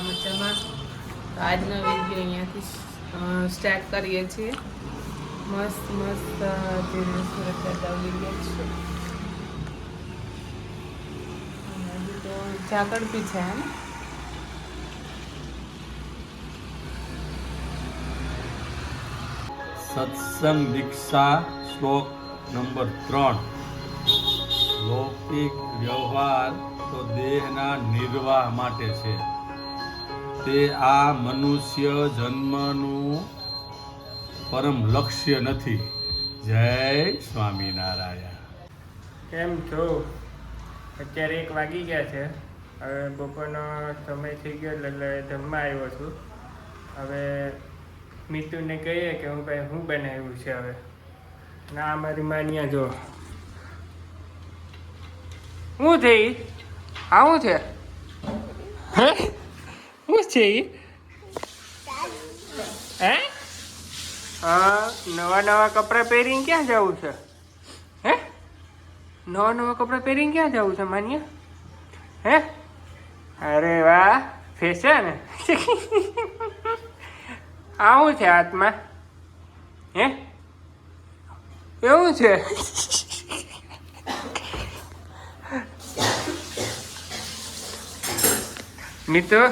મજામાં. તો આજનો વિડીયો અહીંયાથી સ્ટાર્ટ કરીએ છીએ. મસ્ત મસ્ત જે સુરત વિડીયો છે. હજી તો ઝાકળ બી છે ને. સત્સંગ દીક્ષા શ્લોક નંબર 3. લૌકિક વ્યવહાર તો દેહના નિર્વાહ માટે છે, તે આ મનુષ્ય જન્મનું પરમ લક્ષ્ય નથી. જય સ્વામિનારાયણ. કેમ છો? અત્યારે 1 વાગી ગયા છે. હવે બપોરનો સમય થઈ ગયો એટલે જમવા આવ્યો છું. હવે મિતુને કહીએ કે હું ભાઈ શું બનાવ્યું છે. હવે ના અમારી માન્યા જો શું છે ઈ? આ શું છે? હે શું છે ઈ? હે નવા કપડાં પહેરીને ક્યાં જવું છે? હે નવા કપડાં પહેરીને ક્યાં જવું છે માન્યા? હે અરે વાહ, ફેશન. આવું છે હાથમાં? હે એવું છે? મિત્રો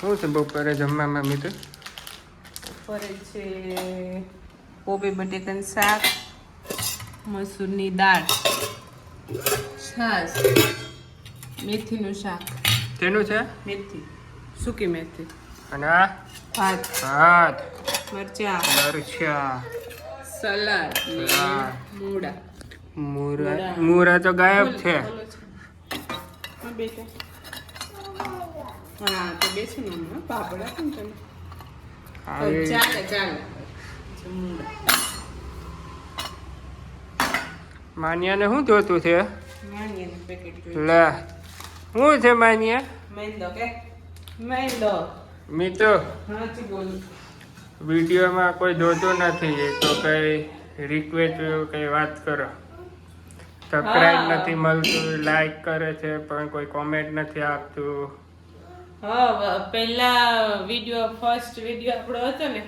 શું છે બપોરે જમવામાં મિત્રો? બપોરે છે કોબી બટેકાનું શાક, મસૂરની દાળ, છાશ, મેથીનું શાક. તેનું છે મેથી, સૂકી મેથી, અને આ ભાત, મરચા, સલાડ, મૂરા તો ગાયબ છે. હા તો બેસી ને પાપડા પણ તમે ચાલે. માન્યાને શું જોતું છે? માનિયાનું પેકેટ લે શું છે માન્યા? મેંદો મિત્રો હાચું બોલું. વિડીયોમાં કોઈ જોતું નથી તો કઈ રિક્વેસ્ટ કઈ વાત કરો. સબસ્ક્રાઇબ નથી મળતું, લાઈક કરે છે પણ કોઈ કોમેન્ટ નથી આપતું. હા, પહેલા ફર્સ્ટ વિડીયો આપણો હતો ને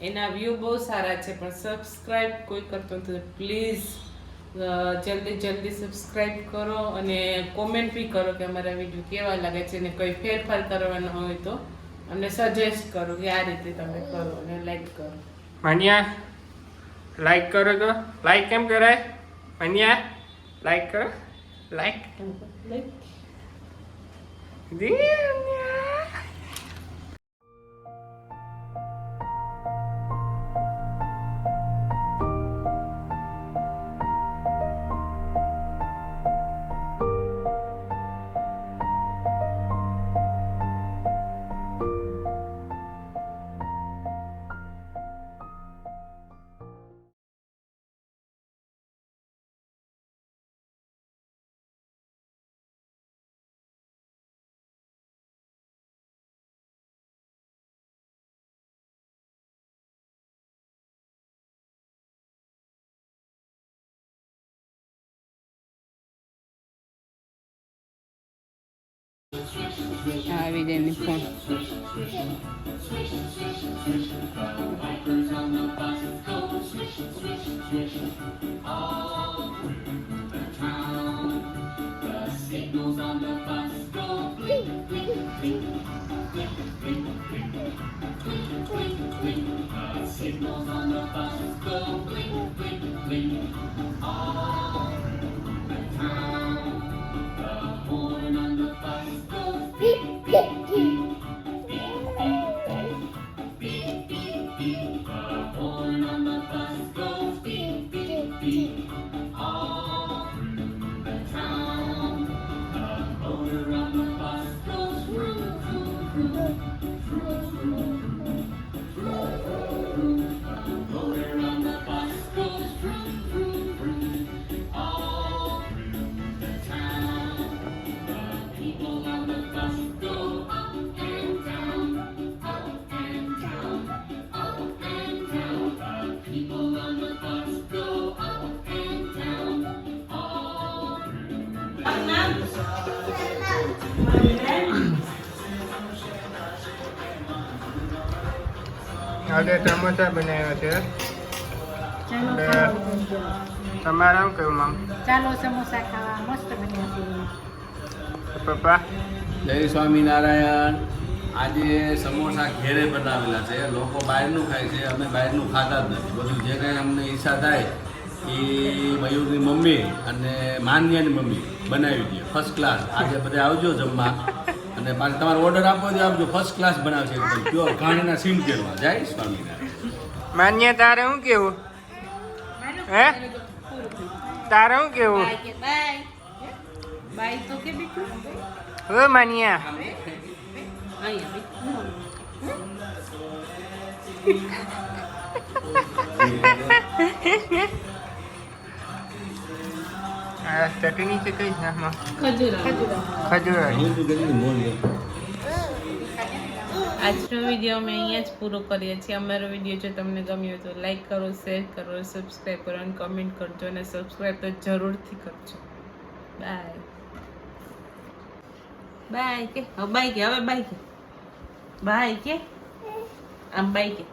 એના વ્યૂ બહુ સારા છે, પણ સબસ્ક્રાઇબ કોઈ કરતો નથી. પ્લીઝ જલ્દી સબસ્ક્રાઇબ કરો અને કોમેન્ટ બી કરો કે અમારા વિડીયો કેવા લાગે છે, અને કોઈ ફેરફાર કરવાનો હોય તો અમને સજેસ્ટ કરો કે આ રીતે તમે કરો, અને લાઈક કરો. માન્યા લાઈક કરો તો લાઈક કેમ કરાય? માન્યા લાઈક કરો, લાઈક આવી જાય ને ફોન. આજે સમોસા બનાવ્યા છે ચાલો બે. ખાવા. તમારે શું કહ્યું મામ ચાલો સમોસા ખાવા મસ્ત બન્યા છે. પપ્પા જય સ્વામિનારાયણ. આજે સમોસા ઘેરે બનાવેલા છે. લોકો બહારનું ખાય છે, અમે બહારનું ખાતા જ નથી. બધું જે કાંઈ અમને ઈચ્છા થાય એ મયુરની મમ્મી અને માન્યાની મમ્મી બનાવી દે ફર્સ્ટ ક્લાસ. આજે બધા આવજો જમવા અને પાછું તમારો ઓર્ડર આપવો તો આપજો. ફર્સ્ટ ક્લાસ બનાવશે એકદમ પ્યોર ઘાણીના સીમ તેલમાં. જય સ્વામિનારાયણ. માન્ય તારે શું કેવું હે તારે શું કેવું બાય કે બાય. બાય તો કે બીજું હો માન્યા અહીંયા બીજું. આ ચટણી છે કઈ નાખમાં ખજૂરા. ખજૂર આજનો વિડીયો અમે અહીંયા જ પૂરો કરીએ છીએ. અમારો વિડીયો જો તમને ગમ્યો તો લાઈક કરો, શેર કરો, સબસ્ક્રાઈબ કરો અને કમેન્ટ કરજો અને સબસ્ક્રાઈબ તો જરૂરથી કરજો. બાય બાય કે હવે બાય કે હવે બાય કે બાય કે આમ બાય કે